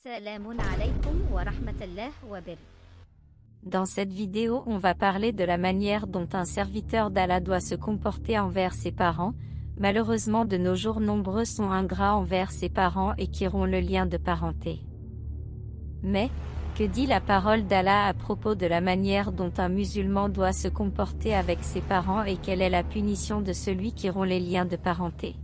Salamun alaykum wa rahmatullah wa barakatuh. Dans cette vidéo, on va parler de la manière dont un serviteur d'Allah doit se comporter envers ses parents. Malheureusement, de nos jours, nombreux sont ingrats envers ses parents et qui rompent le lien de parenté. Mais, que dit la parole d'Allah à propos de la manière dont un musulman doit se comporter avec ses parents et quelle est la punition de celui qui rompt les liens de parenté?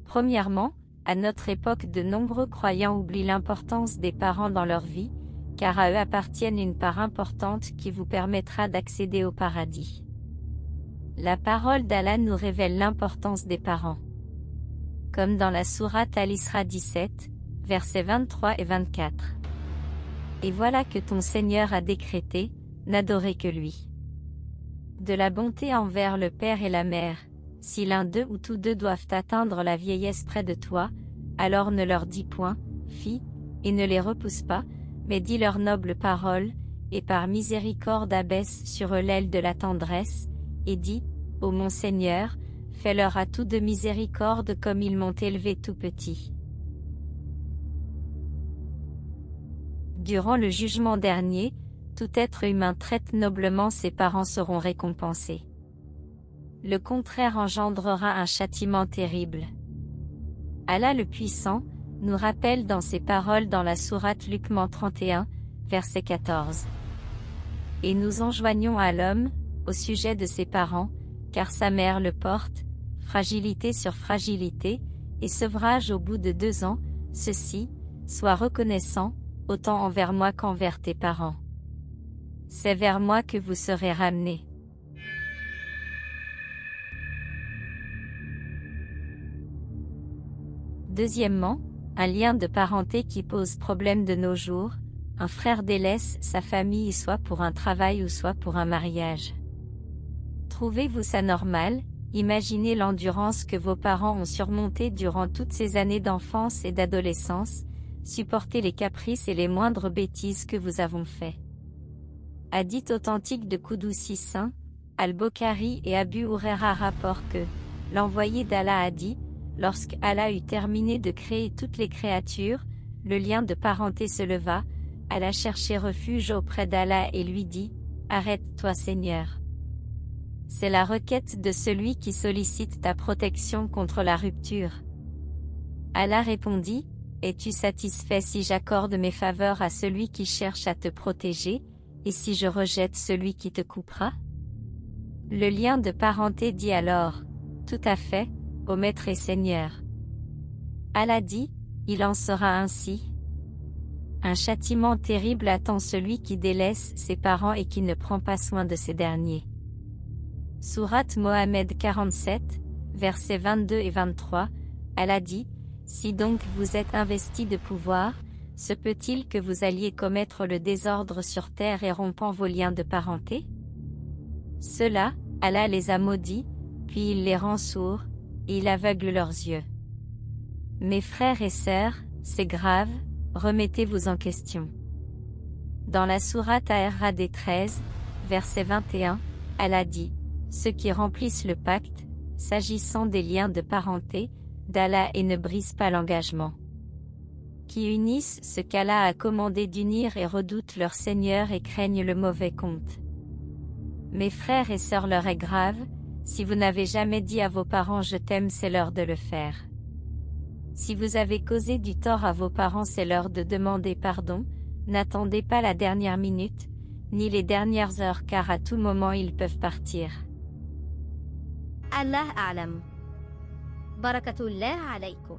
Premièrement, à notre époque, de nombreux croyants oublient l'importance des parents dans leur vie, car à eux appartiennent une part importante qui vous permettra d'accéder au paradis. La parole d'Allah nous révèle l'importance des parents. Comme dans la sourate Al-Isra 17, versets 23 et 24. Et voilà que ton Seigneur a décrété, n'adorez que lui. De la bonté envers le père et la mère. Si l'un d'eux ou tous deux doivent atteindre la vieillesse près de toi, alors ne leur dis point, fille, et ne les repousse pas, mais dis leurs nobles paroles, et par miséricorde abaisse sur eux l'aile de la tendresse, et dis, ô mon Seigneur, fais-leur à tous de miséricorde comme ils m'ont élevé tout petit. Durant le jugement dernier, tout être humain traite noblement ses parents seront récompensés. Le contraire engendrera un châtiment terrible. Allah le Puissant nous rappelle dans ses paroles dans la sourate Luqman 31, verset 14. Et nous enjoignons à l'homme, au sujet de ses parents, car sa mère le porte, fragilité sur fragilité, et sevrage au bout de 2 ans, ceci, sois reconnaissant, autant envers moi qu'envers tes parents. C'est vers moi que vous serez ramenés. Deuxièmement, un lien de parenté qui pose problème de nos jours, un frère délaisse sa famille soit pour un travail ou soit pour un mariage. Trouvez-vous ça normal? Imaginez l'endurance que vos parents ont surmontée durant toutes ces années d'enfance et d'adolescence, supporter les caprices et les moindres bêtises que vous avons fait. Hadith authentique de Qudusi Saint, Al-Bukhari et Abu Huraira rapportent que l'envoyé d'Allah a dit: lorsque Allah eut terminé de créer toutes les créatures, le lien de parenté se leva, Allah cherchait refuge auprès d'Allah et lui dit: arrête-toi Seigneur. C'est la requête de celui qui sollicite ta protection contre la rupture. Allah répondit: es-tu satisfait si j'accorde mes faveurs à celui qui cherche à te protéger, et si je rejette celui qui te coupera? Le lien de parenté dit alors: tout à fait, ô Maître et Seigneur. Allah dit: il en sera ainsi. Un châtiment terrible attend celui qui délaisse ses parents et qui ne prend pas soin de ces derniers. Sourate Mohammed 47, versets 22 et 23, Allah dit: si donc vous êtes investis de pouvoir, se peut-il que vous alliez commettre le désordre sur terre et rompant vos liens de parenté? Ceux-là, Allah les a maudits, puis il les rend sourds, et il aveugle leurs yeux. Mes frères et sœurs, c'est grave, remettez-vous en question. Dans la sourate Ar-Ra'd 13, verset 21, Allah dit: ceux qui remplissent le pacte, s'agissant des liens de parenté, d'Allah et ne brisent pas l'engagement. Qui unissent ce qu'Allah a commandé d'unir et redoutent leur Seigneur et craignent le mauvais compte. Mes frères et sœurs, l'heure est grave. Si vous n'avez jamais dit à vos parents je t'aime, c'est l'heure de le faire. Si vous avez causé du tort à vos parents, c'est l'heure de demander pardon. N'attendez pas la dernière minute, ni les dernières heures, car à tout moment ils peuvent partir. Allah a'lam. Barakatullah alaykum.